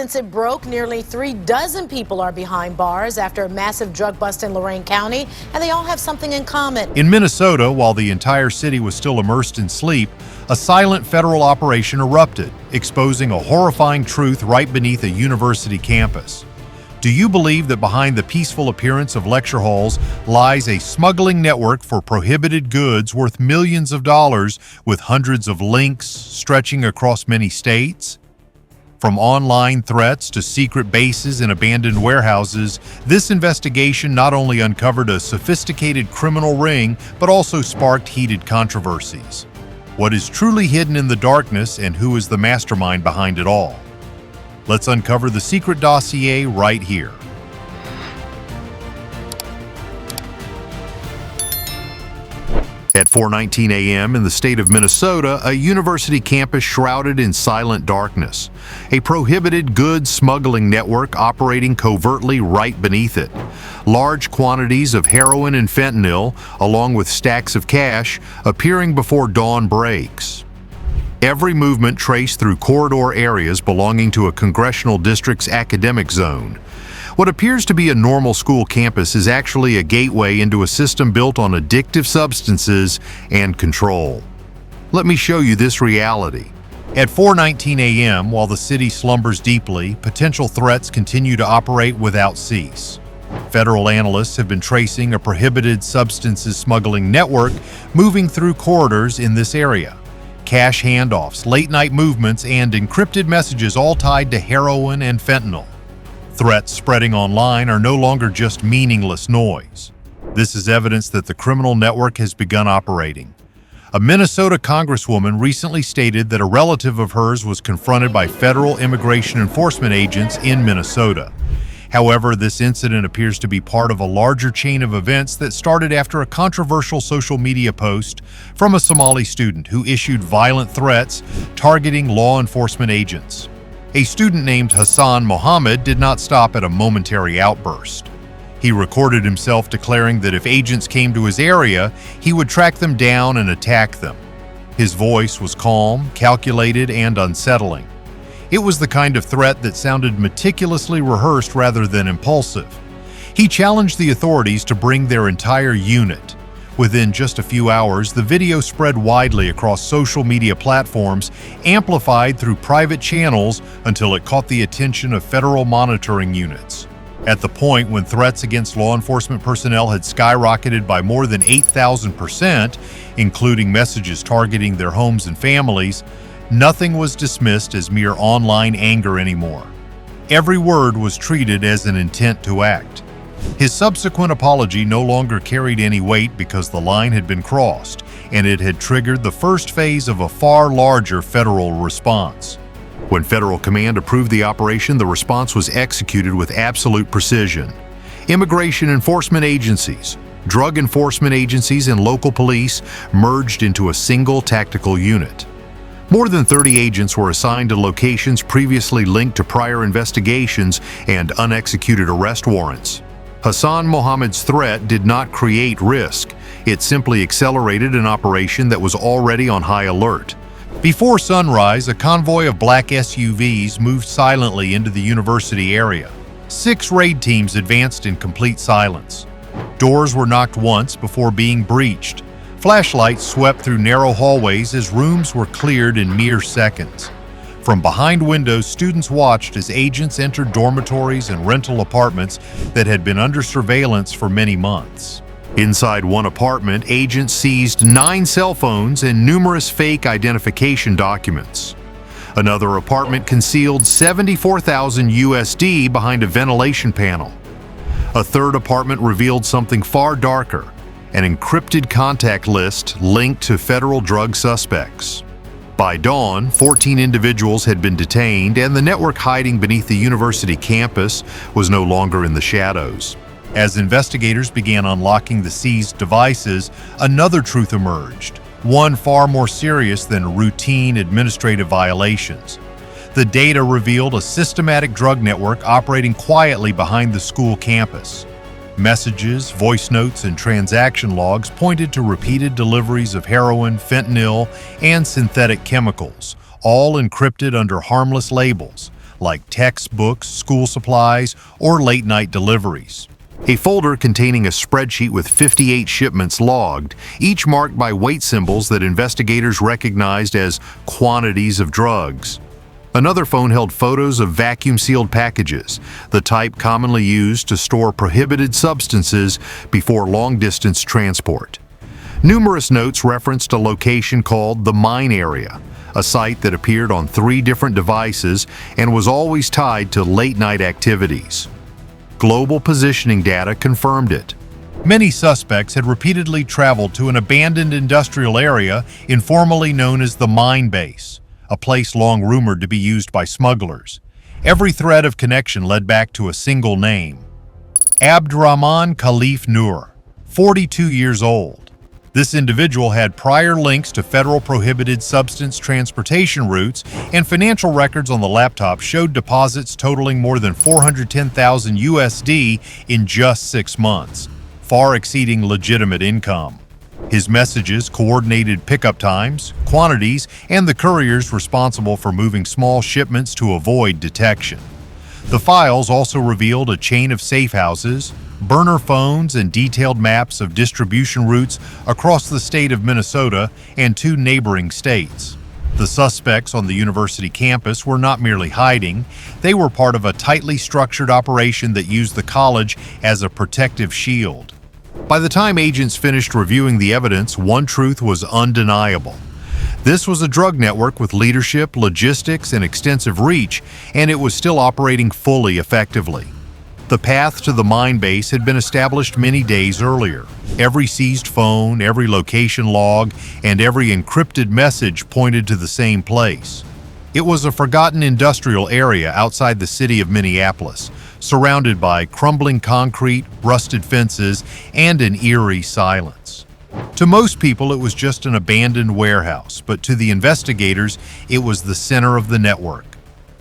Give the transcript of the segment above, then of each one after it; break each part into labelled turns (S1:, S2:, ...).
S1: since it broke, nearly 36 people are behind bars after a massive drug bust in Lorain County, and they all have something in common.
S2: In Minnesota, while the entire city was still immersed in sleep, a silent federal operation erupted, exposing a horrifying truth right beneath a university campus. Do you believe that behind the peaceful appearance of lecture halls lies a smuggling network for prohibited goods worth millions of dollars with hundreds of links stretching across many states? From online threats to secret bases and abandoned warehouses, this investigation not only uncovered a sophisticated criminal ring, but also sparked heated controversies. What is truly hidden in the darkness, and who is the mastermind behind it all? Let's uncover the secret dossier right here. At 4:19 a.m. in the state of Minnesota, a university campus shrouded in silent darkness. A prohibited goods smuggling network operating covertly right beneath it. Large quantities of heroin and fentanyl, along with stacks of cash, appearing before dawn breaks. Every movement traced through corridor areas belonging to a congressional district's academic zone. What appears to be a normal school campus is actually a gateway into a system built on addictive substances and control. Let me show you this reality. At 4:19 a.m., while the city slumbers deeply, potential threats continue to operate without cease. Federal analysts have been tracing a prohibited substances smuggling network moving through corridors in this area. Cash handoffs, late-night movements, and encrypted messages all tied to heroin and fentanyl. Threats spreading online are no longer just meaningless noise. This is evidence that the criminal network has begun operating. A Minnesota Congresswoman recently stated that a relative of hers was confronted by federal immigration enforcement agents in Minnesota. However, this incident appears to be part of a larger chain of events that started after a controversial social media post from a Somali student who issued violent threats targeting law enforcement agents. A student named Hassan Mohammed did not stop at a momentary outburst. He recorded himself declaring that if agents came to his area, he would track them down and attack them. His voice was calm, calculated, and unsettling. It was the kind of threat that sounded meticulously rehearsed rather than impulsive. He challenged the authorities to bring their entire unit. Within just a few hours, the video spread widely across social media platforms, amplified through private channels until it caught the attention of federal monitoring units. At the point when threats against law enforcement personnel had skyrocketed by more than 8,000%, including messages targeting their homes and families, nothing was dismissed as mere online anger anymore. Every word was treated as an intent to act. His subsequent apology no longer carried any weight because the line had been crossed, and it had triggered the first phase of a far larger federal response. When federal command approved the operation, the response was executed with absolute precision. Immigration enforcement agencies, drug enforcement agencies, and local police merged into a single tactical unit. More than 30 agents were assigned to locations previously linked to prior investigations and unexecuted arrest warrants. Hassan Mohammed's threat did not create risk. It simply accelerated an operation that was already on high alert. Before sunrise, a convoy of black SUVs moved silently into the university area. 6 raid teams advanced in complete silence. Doors were knocked once before being breached. Flashlights swept through narrow hallways as rooms were cleared in mere seconds. From behind windows, students watched as agents entered dormitories and rental apartments that had been under surveillance for many months. Inside one apartment, agents seized 9 cell phones and numerous fake identification documents. Another apartment concealed $74,000 USD behind a ventilation panel. A third apartment revealed something far darker: an encrypted contact list linked to federal drug suspects. By dawn, 14 individuals had been detained, and the network hiding beneath the university campus was no longer in the shadows. As investigators began unlocking the seized devices, another truth emerged, one far more serious than routine administrative violations. The data revealed a systematic drug network operating quietly behind the school campus. Messages, voice notes, and transaction logs pointed to repeated deliveries of heroin, fentanyl, and synthetic chemicals, all encrypted under harmless labels, like textbooks, school supplies, or late-night deliveries. A folder containing a spreadsheet with 58 shipments logged, each marked by weight symbols that investigators recognized as quantities of drugs. Another phone held photos of vacuum-sealed packages, the type commonly used to store prohibited substances before long-distance transport. Numerous notes referenced a location called the Mine Area, a site that appeared on 3 different devices and was always tied to late-night activities. Global positioning data confirmed it. Many suspects had repeatedly traveled to an abandoned industrial area informally known as the Mine Base, a place long rumored to be used by smugglers. Every thread of connection led back to a single name: Abdurrahman Khalif Noor, 42 years old. This individual had prior links to federal prohibited substance transportation routes, and financial records on the laptop showed deposits totaling more than $410,000 USD in just 6 months, far exceeding legitimate income. His messages coordinated pickup times, quantities, and the couriers responsible for moving small shipments to avoid detection. The files also revealed a chain of safe houses, burner phones, and detailed maps of distribution routes across the state of Minnesota and 2 neighboring states. The suspects on the university campus were not merely hiding, they were part of a tightly structured operation that used the college as a protective shield. By the time agents finished reviewing the evidence, one truth was undeniable. This was a drug network with leadership, logistics, and extensive reach, and it was still operating fully effectively. The path to the mine base had been established many days earlier. Every seized phone, every location log, and every encrypted message pointed to the same place. It was a forgotten industrial area outside the city of Minneapolis, surrounded by crumbling concrete, rusted fences, and an eerie silence. To most people, it was just an abandoned warehouse, but to the investigators, it was the center of the network.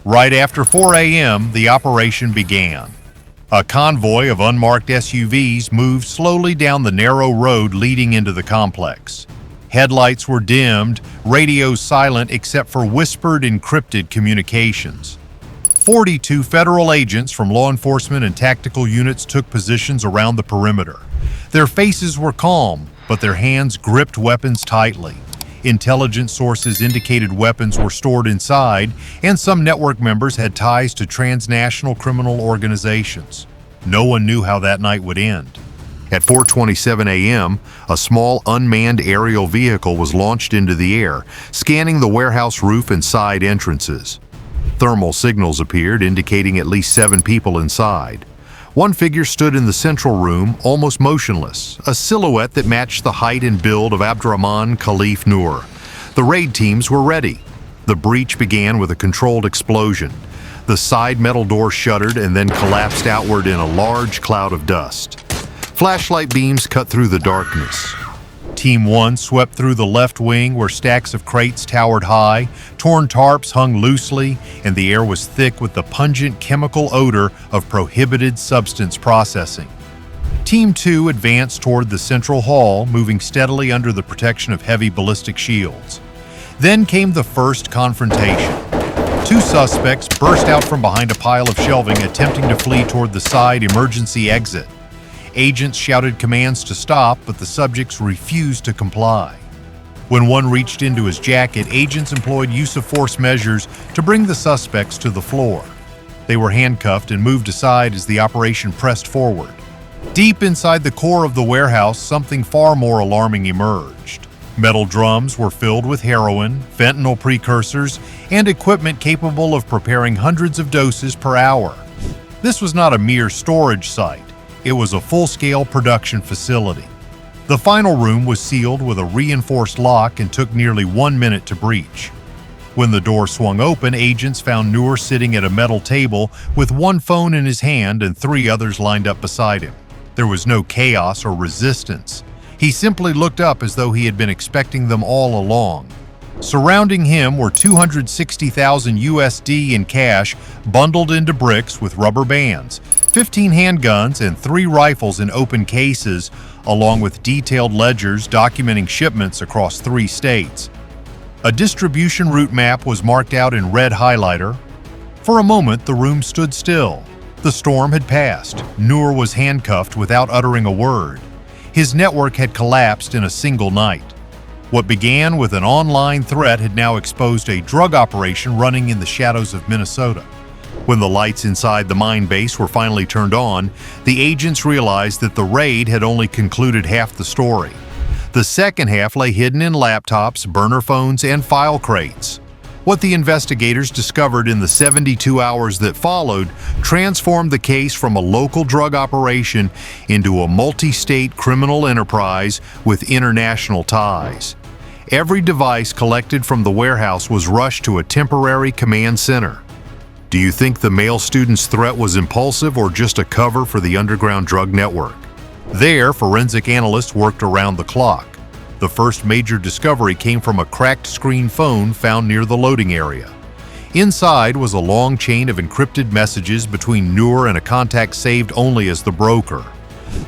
S2: Right after 4 a.m., the operation began. A convoy of unmarked SUVs moved slowly down the narrow road leading into the complex. Headlights were dimmed, radios silent except for whispered, encrypted communications. 42 federal agents from law enforcement and tactical units took positions around the perimeter. Their faces were calm, but their hands gripped weapons tightly. Intelligence sources indicated weapons were stored inside, and some network members had ties to transnational criminal organizations. No one knew how that night would end. At 4:27 a.m., a small unmanned aerial vehicle was launched into the air, scanning the warehouse roof and side entrances. Thermal signals appeared, indicating at least 7 people inside. One figure stood in the central room, almost motionless, a silhouette that matched the height and build of Abdurrahman Khalif Noor. The raid teams were ready. The breach began with a controlled explosion. The side metal door shuttered and then collapsed outward in a large cloud of dust. Flashlight beams cut through the darkness. Team 1 swept through the left wing where stacks of crates towered high, torn tarps hung loosely, and the air was thick with the pungent chemical odor of prohibited substance processing. Team 2 advanced toward the central hall, moving steadily under the protection of heavy ballistic shields. Then came the first confrontation. 2 suspects burst out from behind a pile of shelving, attempting to flee toward the side emergency exit. Agents shouted commands to stop, but the subjects refused to comply. When one reached into his jacket, agents employed use of force measures to bring the suspects to the floor. They were handcuffed and moved aside as the operation pressed forward. Deep inside the core of the warehouse, something far more alarming emerged. Metal drums were filled with heroin, fentanyl precursors, and equipment capable of preparing hundreds of doses per hour. This was not a mere storage site. It was a full-scale production facility. The final room was sealed with a reinforced lock and took nearly 1 minute to breach. When the door swung open, agents found Noor sitting at a metal table with 1 phone in his hand and 3 others lined up beside him. There was no chaos or resistance. He simply looked up as though he had been expecting them all along. Surrounding him were $260,000 USD in cash bundled into bricks with rubber bands, 15 handguns, and 3 rifles in open cases, along with detailed ledgers documenting shipments across 3 states. A distribution route map was marked out in red highlighter. For a moment, the room stood still. The storm had passed. Noor was handcuffed without uttering a word. His network had collapsed in a single night. What began with an online threat had now exposed a drug operation running in the shadows of Minnesota. When the lights inside the mine base were finally turned on, the agents realized that the raid had only concluded half the story. The second half lay hidden in laptops, burner phones, and file crates. What the investigators discovered in the 72 hours that followed transformed the case from a local drug operation into a multi-state criminal enterprise with international ties. Every device collected from the warehouse was rushed to a temporary command center. Do you think the male student's threat was impulsive or just a cover for the underground drug network? There, forensic analysts worked around the clock. The first major discovery came from a cracked screen phone found near the loading area. Inside was a long chain of encrypted messages between Noor and a contact saved only as the broker.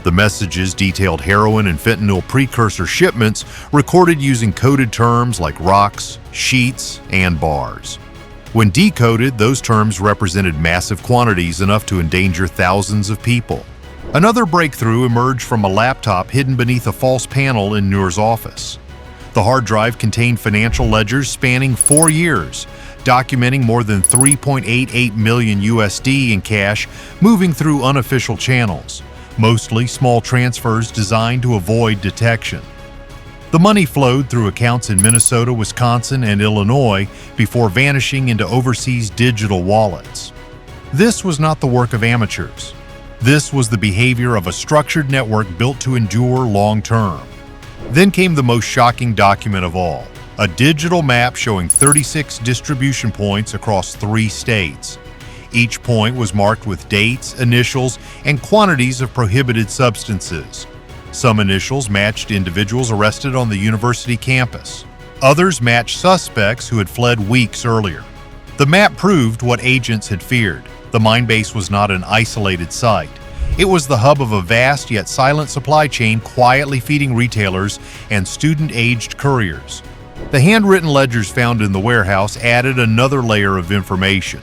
S2: The messages detailed heroin and fentanyl precursor shipments recorded using coded terms like rocks, sheets, and bars. When decoded, those terms represented massive quantities enough to endanger thousands of people. Another breakthrough emerged from a laptop hidden beneath a false panel in Noor's office. The hard drive contained financial ledgers spanning 4 years, documenting more than 3.88 million USD in cash moving through unofficial channels, mostly small transfers designed to avoid detection. The money flowed through accounts in Minnesota, Wisconsin, and Illinois before vanishing into overseas digital wallets. This was not the work of amateurs. This was the behavior of a structured network built to endure long-term. Then came the most shocking document of all, a digital map showing 36 distribution points across 3 states. Each point was marked with dates, initials, and quantities of prohibited substances. Some initials matched individuals arrested on the university campus. Others matched suspects who had fled weeks earlier. The map proved what agents had feared. The mine base was not an isolated site. It was the hub of a vast yet silent supply chain quietly feeding retailers and student-aged couriers. The handwritten ledgers found in the warehouse added another layer of information.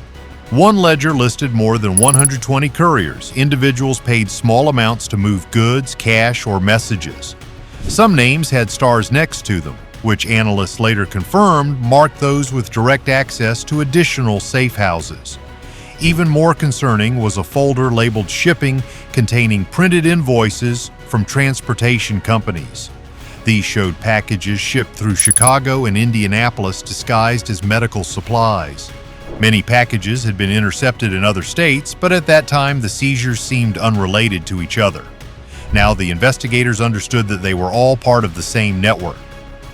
S2: One ledger listed more than 120 couriers, individuals paid small amounts to move goods, cash, or messages. Some names had stars next to them, which analysts later confirmed marked those with direct access to additional safe houses. Even more concerning was a folder labeled shipping containing printed invoices from transportation companies. These showed packages shipped through Chicago and Indianapolis disguised as medical supplies. Many packages had been intercepted in other states, but at that time the seizures seemed unrelated to each other. Now the investigators understood that they were all part of the same network.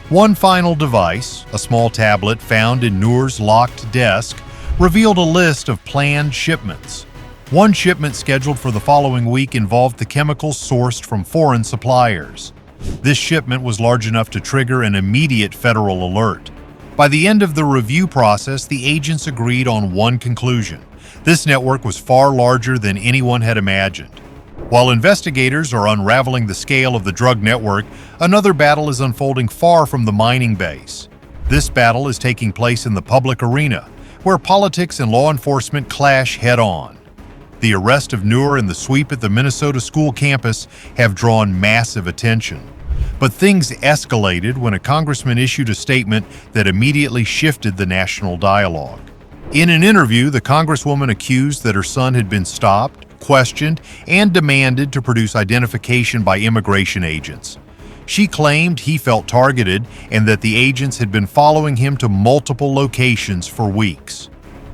S2: One final device, a small tablet found in Noor's locked desk, revealed a list of planned shipments. One shipment scheduled for the following week involved the chemicals sourced from foreign suppliers. This shipment was large enough to trigger an immediate federal alert. By the end of the review process, the agents agreed on one conclusion. This network was far larger than anyone had imagined. While investigators are unraveling the scale of the drug network, another battle is unfolding far from the mining base. This battle is taking place in the public arena, where politics and law enforcement clash head-on. The arrest of Noor and the sweep at the Minnesota school campus have drawn massive attention. But things escalated when a congressman issued a statement that immediately shifted the national dialogue. In an interview, the congresswoman accused that her son had been stopped, questioned, and demanded to produce identification by immigration agents. She claimed he felt targeted and that the agents had been following him to multiple locations for weeks.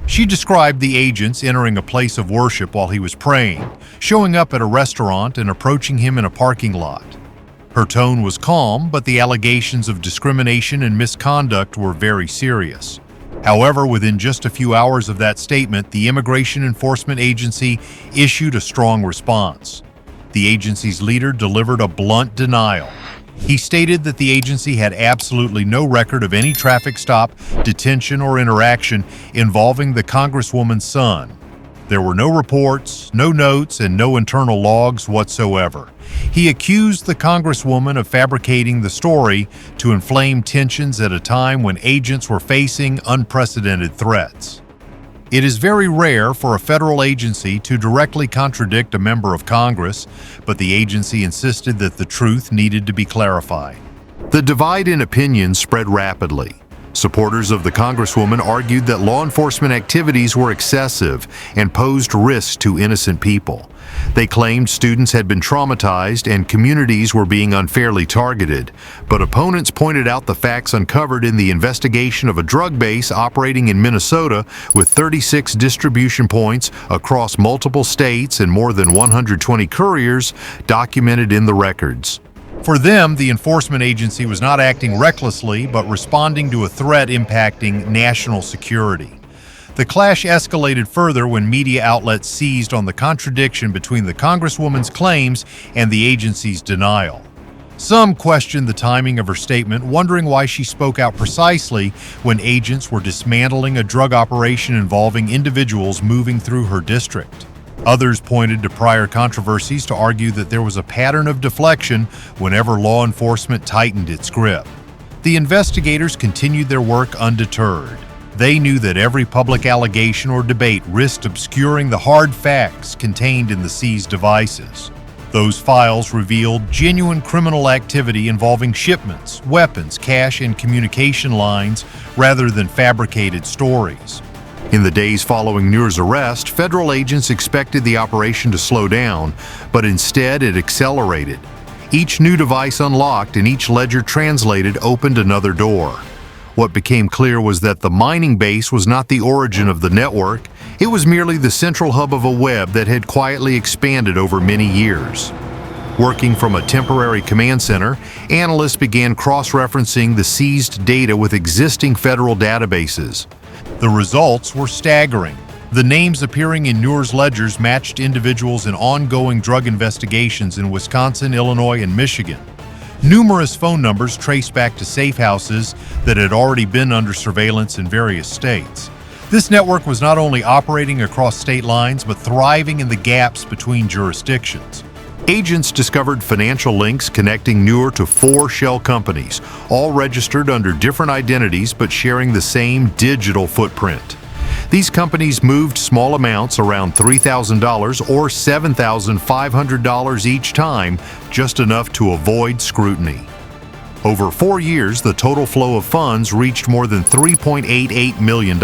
S2: She described the agents entering a place of worship while he was praying, showing up at a restaurant and approaching him in a parking lot. Her tone was calm, but the allegations of discrimination and misconduct were very serious. However, within just a few hours of that statement, the Immigration Enforcement Agency issued a strong response. The agency's leader delivered a blunt denial. He stated that the agency had absolutely no record of any traffic stop, detention, or interaction involving the Congresswoman's son. There were no reports, no notes, and no internal logs whatsoever. He accused the Congresswoman of fabricating the story to inflame tensions at a time when agents were facing unprecedented threats. It is very rare for a federal agency to directly contradict a member of Congress, but the agency insisted that the truth needed to be clarified. The divide in opinion spread rapidly. Supporters of the Congresswoman argued that law enforcement activities were excessive and posed risks to innocent people. They claimed students had been traumatized and communities were being unfairly targeted, but opponents pointed out the facts uncovered in the investigation of a drug base operating in Minnesota with 36 distribution points across multiple states and more than 120 couriers documented in the records. For them, the enforcement agency was not acting recklessly, but responding to a threat impacting national security. The clash escalated further when media outlets seized on the contradiction between the Congresswoman's claims and the agency's denial. Some questioned the timing of her statement, wondering why she spoke out precisely when agents were dismantling a drug operation involving individuals moving through her district. Others pointed to prior controversies to argue that there was a pattern of deflection whenever law enforcement tightened its grip. The investigators continued their work undeterred. They knew that every public allegation or debate risked obscuring the hard facts contained in the seized devices. Those files revealed genuine criminal activity involving shipments, weapons, cash, and communication lines rather than fabricated stories. In the days following Nuer's arrest, federal agents expected the operation to slow down, but instead it accelerated. Each new device unlocked and each ledger translated opened another door. What became clear was that the mining base was not the origin of the network, it was merely the central hub of a web that had quietly expanded over many years. Working from a temporary command center, analysts began cross-referencing the seized data with existing federal databases. The results were staggering. The names appearing in Nuer's ledgers matched individuals in ongoing drug investigations in Wisconsin, Illinois, and Michigan. Numerous phone numbers traced back to safe houses that had already been under surveillance in various states. This network was not only operating across state lines, but thriving in the gaps between jurisdictions. Agents discovered financial links connecting Nuer to 4 shell companies, all registered under different identities but sharing the same digital footprint. These companies moved small amounts, around $3,000 or $7,500 each time, just enough to avoid scrutiny. Over 4 years, the total flow of funds reached more than $3.88 million,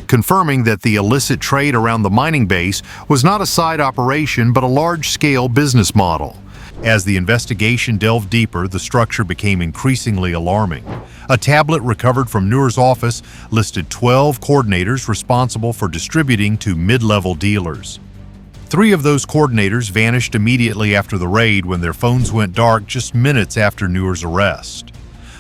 S2: confirming that the illicit trade around the mining base was not a side operation but a large-scale business model. As the investigation delved deeper, the structure became increasingly alarming. A tablet recovered from Nuer's office listed 12 coordinators responsible for distributing to mid-level dealers. 3 of those coordinators vanished immediately after the raid when their phones went dark just minutes after Nuer's arrest.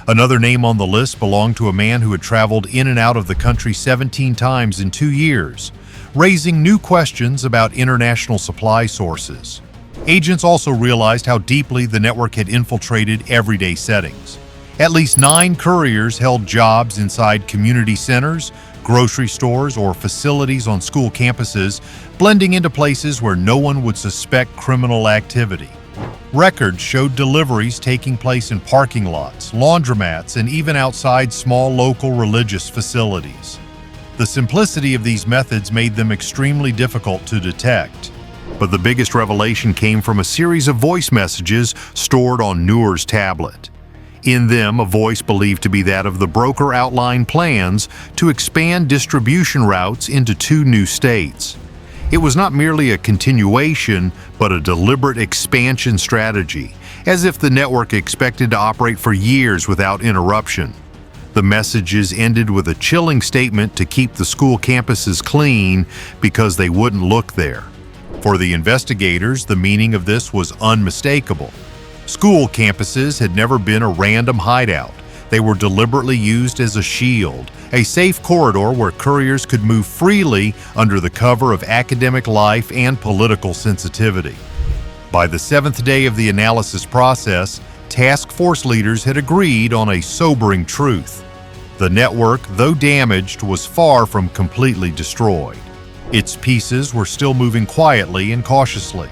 S2: Another name on the list belonged to a man who had traveled in and out of the country 17 times in 2 years, raising new questions about international supply sources. Agents also realized how deeply the network had infiltrated everyday settings. At least 9 couriers held jobs inside community centers, grocery stores, or facilities on school campuses, blending into places where no one would suspect criminal activity. Records showed deliveries taking place in parking lots, laundromats, and even outside small local religious facilities. The simplicity of these methods made them extremely difficult to detect. But the biggest revelation came from a series of voice messages stored on Nuer's tablet. In them, a voice believed to be that of the broker outlined plans to expand distribution routes into 2 new states. It was not merely a continuation, but a deliberate expansion strategy, as if the network expected to operate for years without interruption. The messages ended with a chilling statement to keep the school campuses clean because they wouldn't look there. For the investigators, the meaning of this was unmistakable. School campuses had never been a random hideout. They were deliberately used as a shield, a safe corridor where couriers could move freely under the cover of academic life and political sensitivity. By the 7th day of the analysis process, task force leaders had agreed on a sobering truth. The network, though damaged, was far from completely destroyed. Its pieces were still moving quietly and cautiously,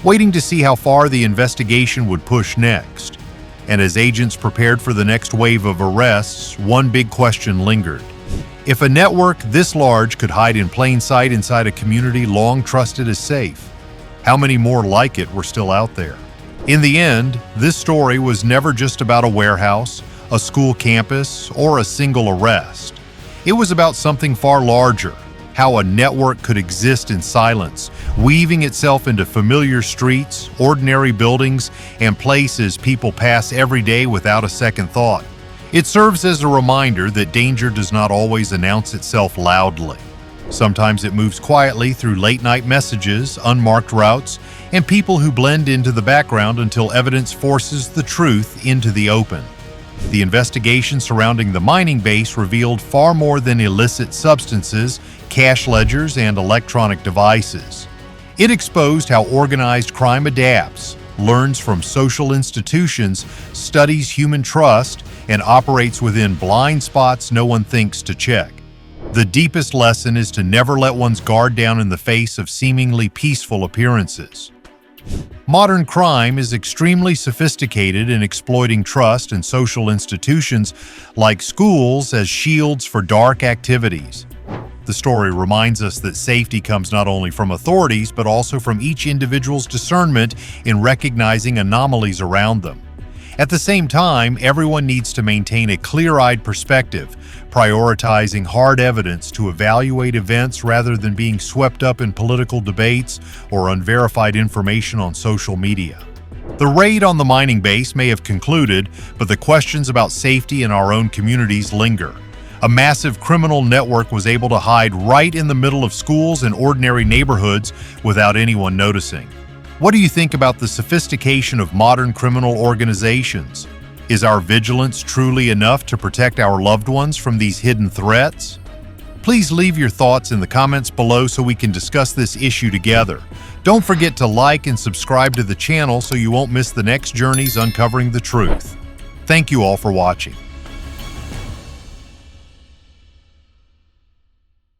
S2: waiting to see how far the investigation would push next. And as agents prepared for the next wave of arrests, one big question lingered. If a network this large could hide in plain sight inside a community long trusted as safe, how many more like it were still out there? In the end, this story was never just about a warehouse, a school campus, or a single arrest. It was about something far larger, how a network could exist in silence, weaving itself into familiar streets, ordinary buildings, and places people pass every day without a second thought. It serves as a reminder that danger does not always announce itself loudly. Sometimes it moves quietly through late-night messages, unmarked routes, and people who blend into the background until evidence forces the truth into the open. The investigation surrounding the mining base revealed far more than illicit substances, cash ledgers, and electronic devices. It exposed how organized crime adapts, learns from social institutions, studies human trust, and operates within blind spots no one thinks to check. The deepest lesson is to never let one's guard down in the face of seemingly peaceful appearances. Modern crime is extremely sophisticated in exploiting trust and social institutions like schools as shields for dark activities. The story reminds us that safety comes not only from authorities but also from each individual's discernment in recognizing anomalies around them. At the same time, everyone needs to maintain a clear-eyed perspective, prioritizing hard evidence to evaluate events rather than being swept up in political debates or unverified information on social media. The raid on the mining base may have concluded, but the questions about safety in our own communities linger. A massive criminal network was able to hide right in the middle of schools and ordinary neighborhoods without anyone noticing. What do you think about the sophistication of modern criminal organizations? Is our vigilance truly enough to protect our loved ones from these hidden threats? Please leave your thoughts in the comments below so we can discuss this issue together. Don't forget to like and subscribe to the channel so you won't miss the next journeys uncovering the truth. Thank you all for watching.